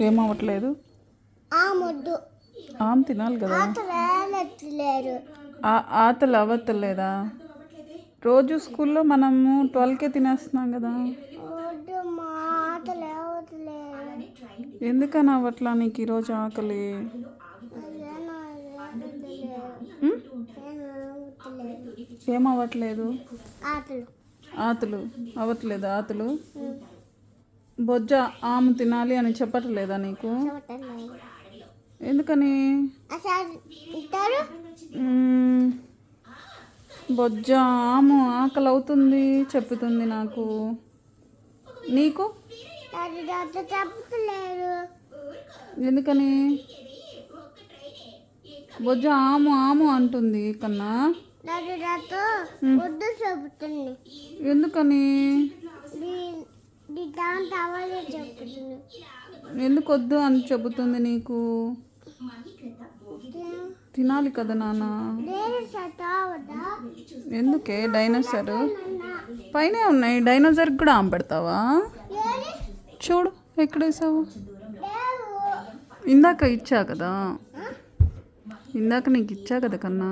ఏమవ్వట్లేదు. ఆమె తినాలి కదా. ఆతలు అవ్వట్లేదా? రోజు స్కూల్లో మనము 12కే తినేస్తున్నాం కదా. ఎందుకని అవ్వట్లా నీకు ఈరోజు ఆకలి? ఏమవ్వట్లేదు? ఆతులు అవ్వట్లేదు. ఆతులు బొజ్జ ఆమె తినాలి అని చెప్పట్లేదా నీకు? ఎందుకని? బొజ్జ ఆమె ఆకలి అవుతుంది చెప్తుంది నాకు. నీకు ఎందుకని? బొజ్జ ఆము ఆము అంటుంది కన్నా. ఎందుకని? ఎందుకు వద్దు అని చెబుతుంది నీకు? తినాలి కదా నాన్న. ఎందుకే? డైనోసార్ పైనే ఉన్నాయి. డైనోసార్ కూడా ఆమె పెడతావా? చూడు ఎక్కడ వేసావు. ఇందాక ఇచ్చా కదా. ఇందాక నీకు ఇచ్చా కదా కన్నా.